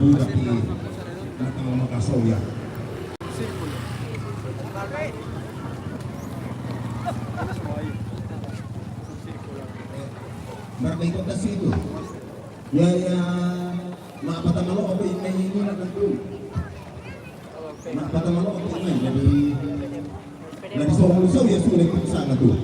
tapi natang makasaw ya. Berikut ke situ. Ya makapata malo ako ini na kantul. Makapata malo ako ini jadi soal ya sudah itu sana tuh.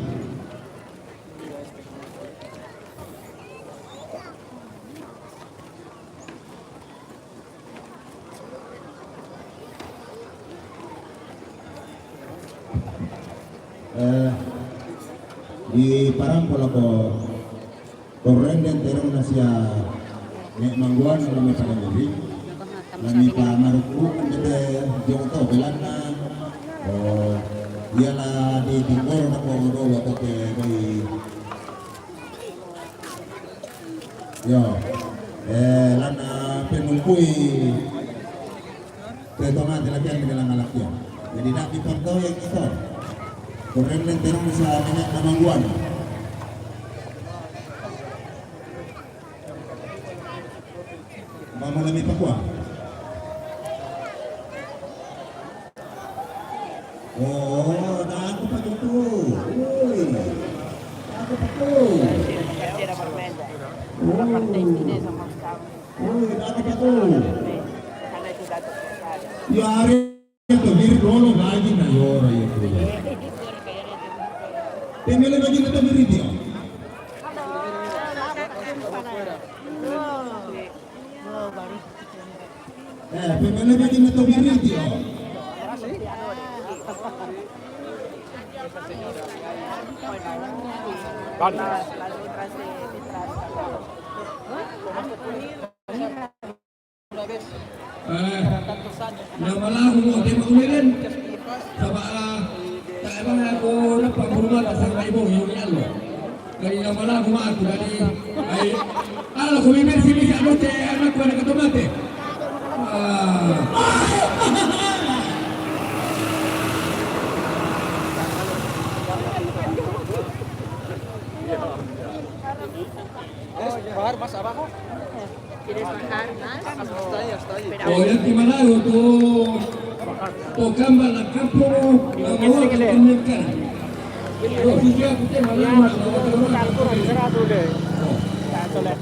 Di parang pola ko korren dan terong nasya nek mangguan lami panangiri lami pamaruku kende jongto belana ialah di timur na ko do waktu ke yo lana penulpui ketongan dilatihan dengan alaknya jadi nak dipantau yang itu korren dan terong nasya nek mangguan. Mama lami pakwa. Oh, dah aku pakai tu. Oi. Aku pakai. Era vermelha. Ela parte chinesa mas calma. Oi, dah aku pakai. Karena itu dapat sekali. Ya hari itu mir dolo lagi na yora itu. Temele lagi na mir dia. Pemele lagi na mir dia. Las letras de detrás. Nama lagu mo di maulinan sama tak emang aku dapat berumah sama ibu yang lo dari nama lagu mah aku dari kalau aku bibir sini si anak anakku ada ketomate Bahar mas apa kok? ¿Quieres bajar más? oh yang di mana tu gambar la campo la mau komunikasi oh dia kita malam Gerado deh. Satu leh.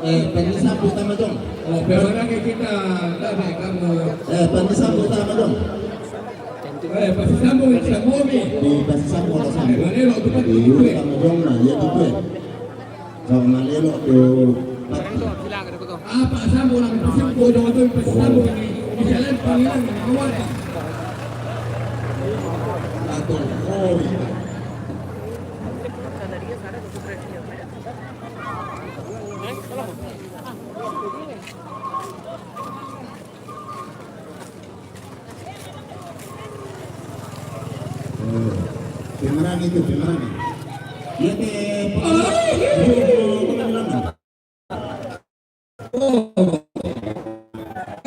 Pengisambut sama dong. oh bagaimana kita ada kamu Pengisambut sama dong. pasti sambung sa momi Di pasisambut sama. Malelo tu pati Di gue. sama dong na ya tu. Sama malelo tu. Apa sambung lang pasimpo dong tu pasti sambung ni jalan pangilan awal. Atau oh. Pemeran itu pemeran. Dia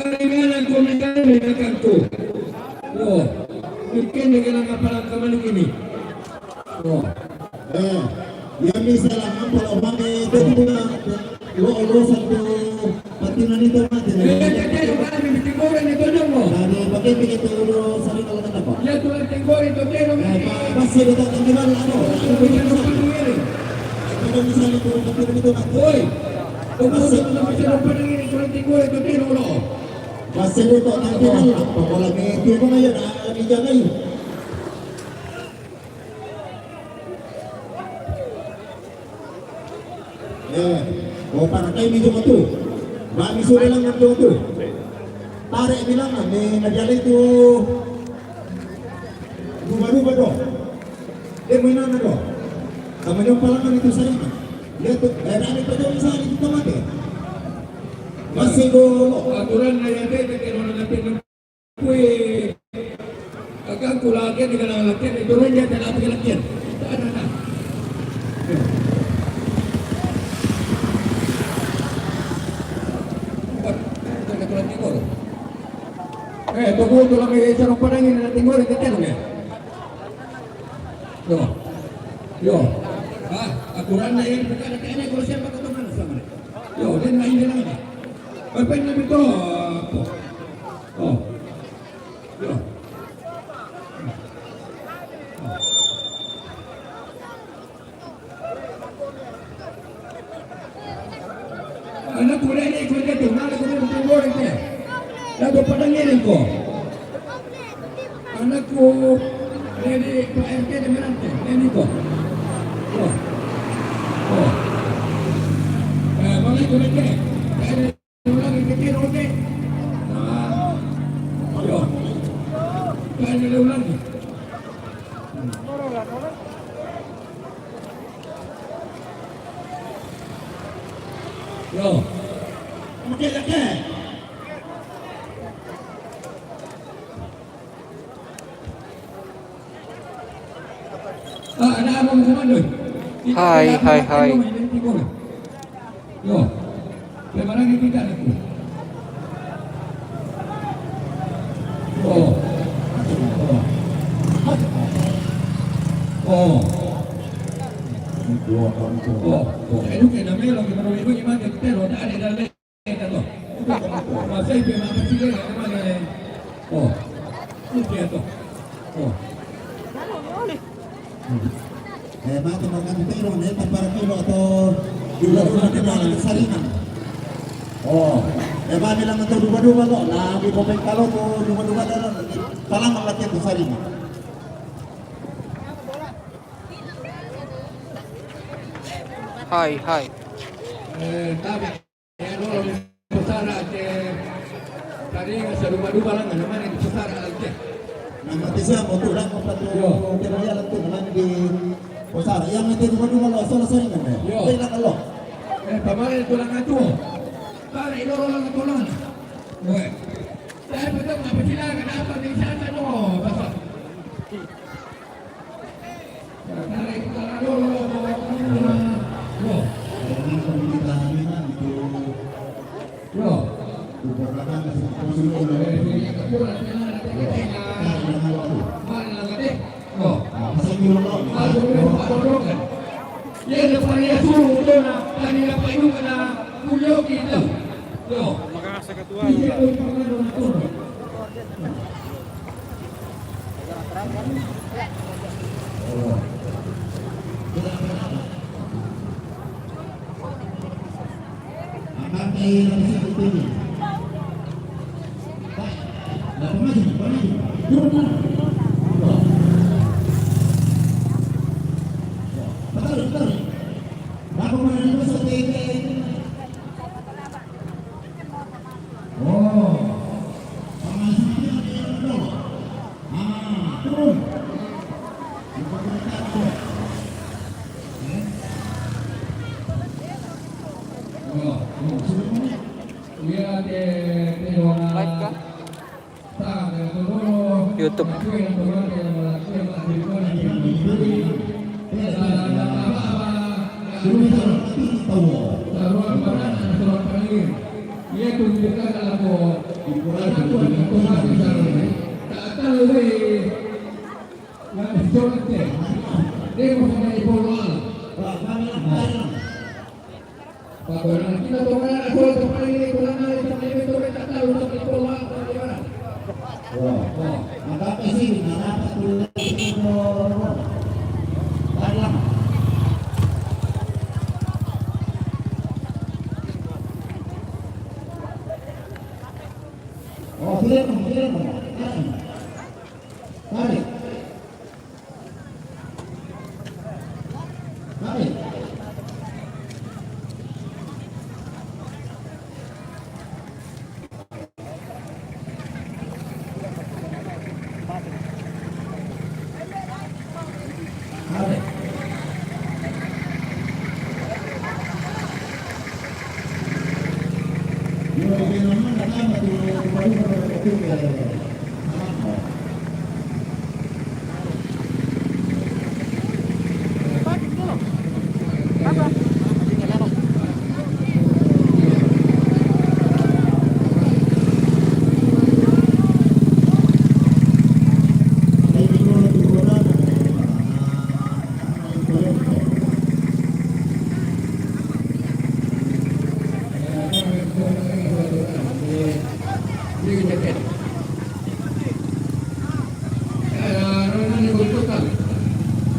Kailangan ko na kami na kanto. Oh, mungkin dengan kapal kami ini. Oh, yang misalnya kalau kami itu lo satu patinan itu mati. jadi kami bikin goreng itu dong. Dari bagian begitu lo sering kalau kata apa? Ya tuh bikin goreng itu dia dong. Masih ada tanggungan apa? Bikin goreng ini. Kalau misalnya itu patinan itu mati. Oi, masih ini bikin goreng itu dia dong. Masih ada tanggungan apa? Kalau lagi itu mana ya? Lagi jangan. Oh para kayo medyo mato. Mami sura lang ng to. Pare bilang may nagyali to. Ruba-ruba do. Mo ina na do. Sama yung palangan ito sa rin. Ito, rani pa doon sa ito mate. Masih go. Aturan na yan din kaya natin ng kue. Agak kulagyan dengan lelaki itu raja dan apa lelaki. Tak ada. tulang timur. Tunggu tulang sarung panangin na timur itu kan ya. Yo. Aturan na yan perkara kaya kalau siapa kata mana sama. Yo, dan main dia lagi. Apa yang lebih tu? Oh. Yo. Anak kuda ini kerja tu, mana kuda timur itu. Lalu padangin ko. Anakku ini Pak RT di mana tu? Ini ko. Bagi kuda ke? Ada ulang kecil okey. Yo. Ada ulang. Yo. Okey, okey. Ada apa komando? Hai. Yo. Bagaimana kita aku? Itu kan namanya lagi baru ibu gimana kita lo ada dalam kita lo. Masa itu apa sih dia mana? Itu dia tu. Bakit magkantiro na para kilo atau dua-dua na ng saringan. Ba nila man ito dua-dua lo, labi ko pa kalo to dua-dua na lang. Palang ang laki ng saringan. Hai. Tapi yang orang besara tadi masa dua-dua lang naman itu besara lagi. Namatisa mo to lang ko pa to kinaya lang to naman di Posara, yang itu dua-dua lo, solo saringan na. Kaya lang lo. Kemarin tulang itu. Para ilorong ang tulang. Saya betul apa sila kenapa di sana no? Pasal. Para itu Ini pemerintah memang itu. Yo. Bukan kasih konsul oleh pasal kilo lo. Dia depan dia suruh tu nak tadi apa itu kena kuliah kita. Yo. Makakasa ketua. Dia tu pernah nonton. Pakai lapis itu ini. Nah, maju. Turun. Betul. Bapak mana itu seperti ini. Turun. Live kah? YouTube. Ia tunjukkan aku tak tahu yang dicoret dia maksudnya ibu Allah. Bagaimana kita tolong aku tempat ini pulang hari tempat ini tu tak tahu untuk ibu Allah bagaimana. Maka sih kenapa tuh dalam film. Tarik.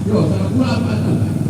Yo, sa pula apa tu?